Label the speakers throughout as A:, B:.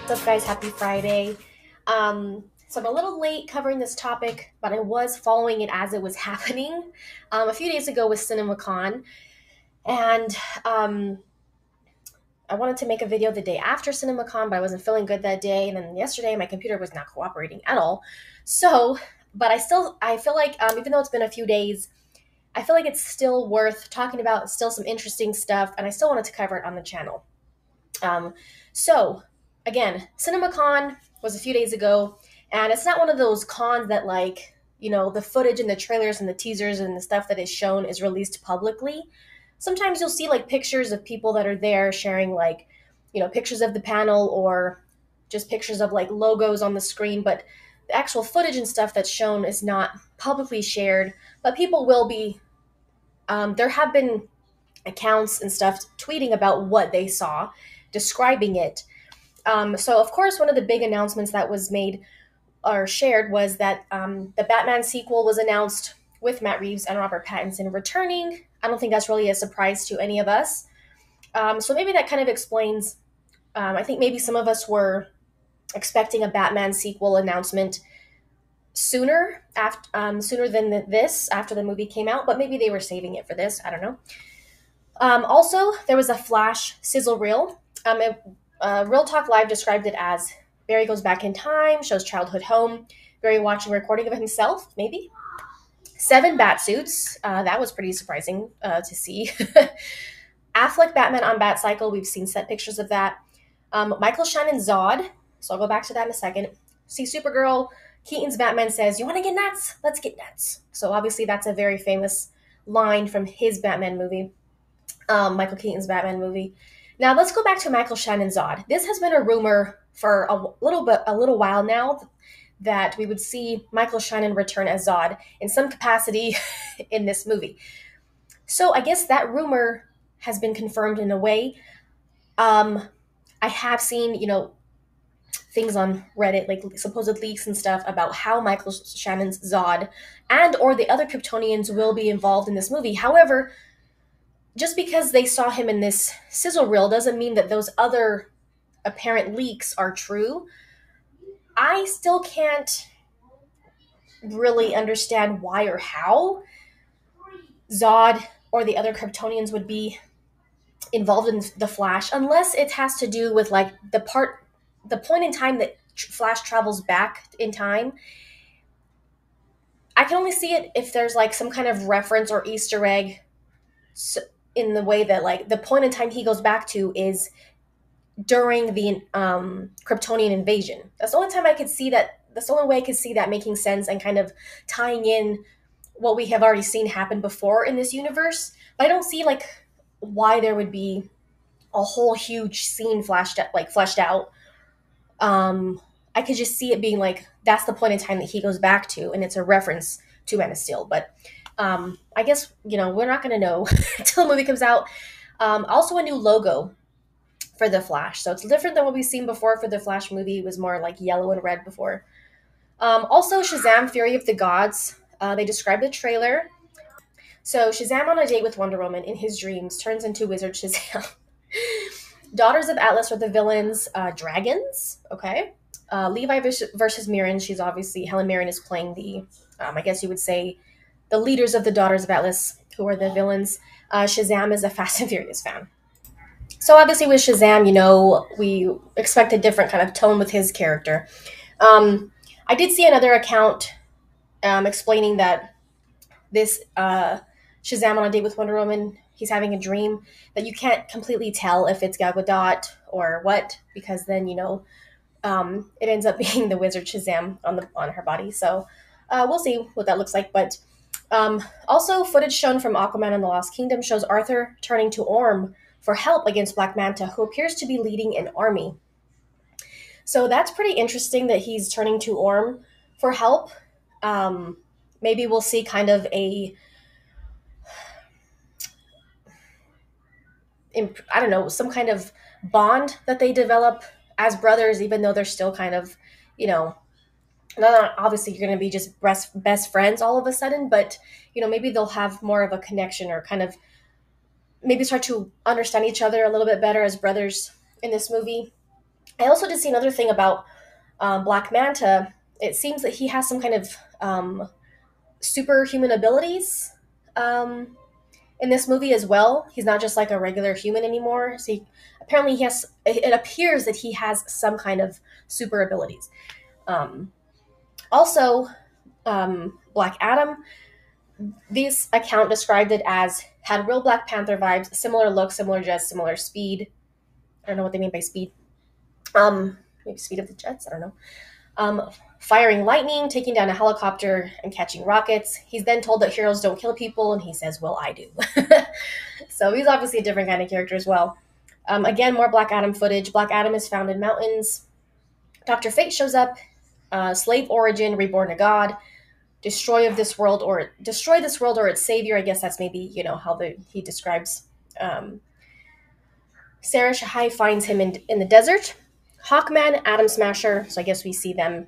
A: What's up, guys? Happy Friday. So I'm a little late covering this topic, but I was following it as it was happening. A few days ago with CinemaCon, and I wanted to make a video the day after CinemaCon, but I wasn't feeling good that day. And then yesterday, my computer was not cooperating at all. So, but I feel like even though it's been a few days, I feel like it's still worth talking about. Still some interesting stuff, and I still wanted to cover it on the channel. Um, so, again, CinemaCon was a few days ago, and it's not one of those cons that, like, the footage and the trailers and the teasers and the stuff that is shown is released publicly. Sometimes you'll see, like, pictures of people that are there sharing, like, pictures of the panel or just pictures of, like, logos on the screen, but the actual footage and stuff that's shown is not publicly shared, but people will be. There have been accounts and stuff tweeting about what they saw, describing it. So, of course, one of the big announcements that was made or shared was that the Batman sequel was announced with Matt Reeves and Robert Pattinson returning. I don't think that's really a surprise to any of us. So maybe that kind of explains. I think maybe some of us were expecting a Batman sequel announcement sooner than this after the movie came out, but maybe they were saving it for this. I don't know. Also, there was a Flash sizzle reel. Real Talk Live described it as Barry goes back in time, shows childhood home, Barry watching a recording of himself, maybe. 7 bat suits. That was pretty surprising to see. Affleck Batman on Batcycle. We've seen set pictures of that. Michael Shannon Zod. So I'll go back to that in a second. See Supergirl. Keaton's Batman says, "You want to get nuts? Let's get nuts." So obviously that's a very famous line from his Batman movie. Michael Keaton's Batman movie. Now let's go back to Michael Shannon Zod. This has been a rumor for a little while now that we would see Michael Shannon return as Zod in some capacity in this movie. So I guess that rumor has been confirmed in a way. I have seen, things on Reddit, like supposed leaks and stuff about how Michael Shannon's Zod and or the other Kryptonians will be involved in this movie. However, just because they saw him in this sizzle reel doesn't mean that those other apparent leaks are true. I still can't really understand why or how Zod or the other Kryptonians would be involved in the Flash, unless it has to do with like the point in time that Flash travels back in time. I can only see it if there's like some kind of reference or Easter egg in the way that like the point in time he goes back to is during the Kryptonian invasion. That's the only time I could see that. That's the only way I could see that making sense and kind of tying in what we have already seen happen before in this universe. But I don't see like why there would be a whole huge scene fleshed out. I could just see it being like that's the point in time that he goes back to, and it's a reference to Man of Steel. But I guess we're not going to know until the movie comes out. Also, a new logo for the Flash, so it's different than what we've seen before. For the Flash movie, it was more like yellow and red before. Also, Shazam: Fury of the Gods. They described the trailer. So Shazam on a date with Wonder Woman in his dreams turns into Wizard Shazam. Daughters of Atlas are the villains. Dragons, okay. Levi versus Mirren. She's obviously Helen Mirren is playing the, I guess you would say, the leaders of the Daughters of Atlas, who are the villains. Shazam is a Fast and Furious fan. So obviously with Shazam, we expect a different kind of tone with his character. I did see another account explaining that this Shazam on a date with Wonder Woman, he's having a dream that you can't completely tell if it's Gal Gadot or what, because then it ends up being the Wizard Shazam on her body. So we'll see what that looks like. But also, footage shown from Aquaman and the Lost Kingdom shows Arthur turning to Orm for help against Black Manta, who appears to be leading an army. So that's pretty interesting that he's turning to Orm for help. Maybe we'll see kind of I don't know, some kind of bond that they develop as brothers, even though they're still kind of, not obviously you're going to be just best friends all of a sudden, but, maybe they'll have more of a connection or kind of maybe start to understand each other a little bit better as brothers in this movie. I also did see another thing about Black Manta. It seems that he has some kind of superhuman abilities in this movie as well. He's not just like a regular human anymore. So apparently he has. It appears that he has some kind of super abilities. Um, Also, Black Adam. This account described it as had real Black Panther vibes, similar look, similar jets, similar speed. I don't know what they mean by speed. Maybe speed of the jets. I don't know. Firing lightning, taking down a helicopter, and catching rockets. He's then told that heroes don't kill people, and he says, "Well, I do." So he's obviously a different kind of character as well. Again, more Black Adam footage. Black Adam is found in mountains. Dr. Fate shows up. Slave origin, reborn a god. Destroy this world or its savior. I guess that's maybe how he describes. Sarah Shahai finds him in the desert. Hawkman, Atom Smasher. So I guess we see them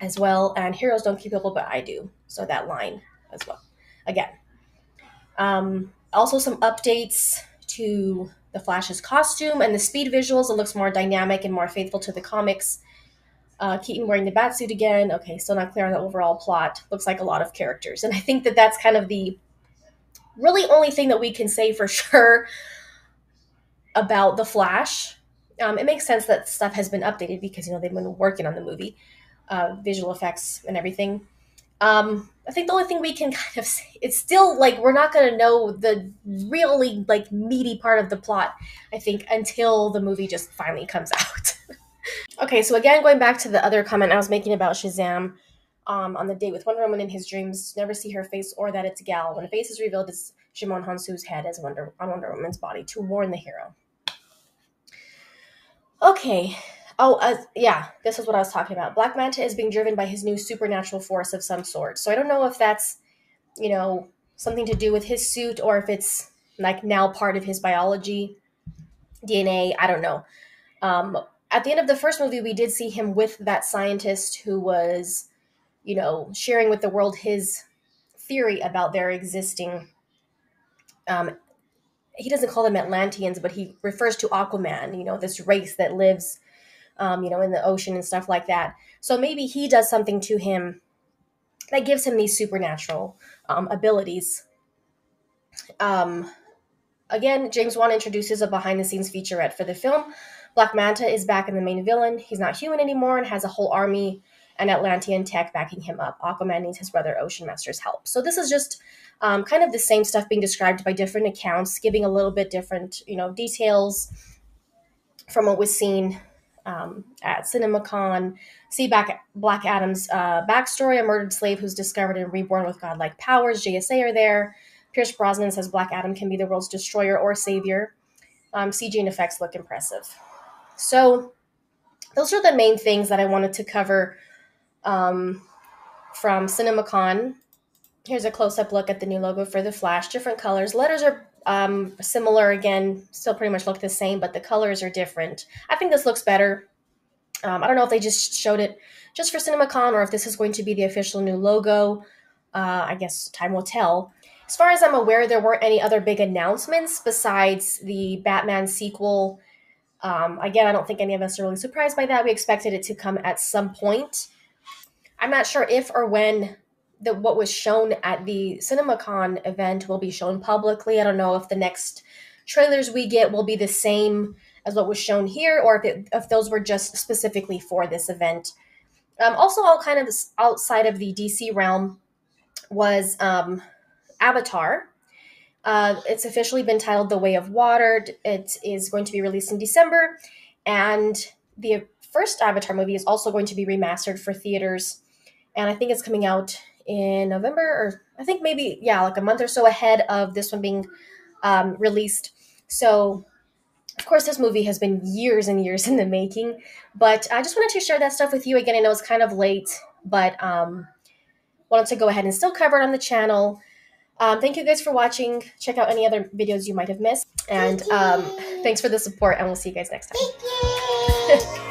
A: as well. And heroes don't kill people, but I do. So that line as well. Again. Also some updates to the Flash's costume and the speed visuals. It looks more dynamic and more faithful to the comics. Keaton wearing the batsuit again. Okay, still not clear on the overall plot. Looks like a lot of characters. And I think that that's kind of the really only thing that we can say for sure about The Flash. It makes sense that stuff has been updated because, they've been working on the movie, visual effects and everything. I think the only thing we can kind of say, it's still like we're not going to know the really like meaty part of the plot, I think, until the movie just finally comes out. Okay, so again, going back to the other comment I was making about Shazam, on the date with Wonder Woman in his dreams, never see her face or that it's Gal. When a face is revealed, it's Shimon Hansu's head on Wonder Woman's body to warn the hero. Okay. Oh, yeah, this is what I was talking about. Black Manta is being driven by his new supernatural force of some sort. So I don't know if that's, something to do with his suit or if it's like now part of his biology, DNA. I don't know. At the end of the first movie, we did see him with that scientist who was, sharing with the world his theory about their existing. He doesn't call them Atlanteans, but he refers to Aquaman, this race that lives, in the ocean and stuff like that. So maybe he does something to him that gives him these supernatural abilities. Again, James Wan introduces a behind-the-scenes featurette for the film. Black Manta is back in the main villain. He's not human anymore and has a whole army and Atlantean tech backing him up. Aquaman needs his brother Ocean Master's help. So this is just kind of the same stuff being described by different accounts, giving a little bit different, details from what was seen at CinemaCon. See Black Adam's backstory, a murdered slave who's discovered and reborn with godlike powers. JSA are there. Pierce Brosnan says Black Adam can be the world's destroyer or savior. CG and effects look impressive. So those are the main things that I wanted to cover from CinemaCon. Here's a close-up look at the new logo for The Flash. Different colors. Letters are similar again, still pretty much look the same, but the colors are different. I think this looks better. I don't know if they just showed it just for CinemaCon or if this is going to be the official new logo. I guess time will tell. As far as I'm aware, there weren't any other big announcements besides the Batman sequel. Again, I don't think any of us are really surprised by that. We expected it to come at some point. I'm not sure if or when what was shown at the CinemaCon event will be shown publicly. I don't know if the next trailers we get will be the same as what was shown here, or if those were just specifically for this event. Also, all kind of outside of the DC realm was Avatar. It's officially been titled The Way of Water. It is going to be released in December, and the first Avatar movie is also going to be remastered for theaters, and I think it's coming out in November, or I think maybe, like a month or so ahead of this one being released. So, of course, this movie has been years and years in the making, but I just wanted to share that stuff with you. Again, I know it's kind of late, but wanted to go ahead and still cover it on the channel. Thank you guys for watching. Check out any other videos you might have missed. And thanks for the support, and we'll see you guys next time.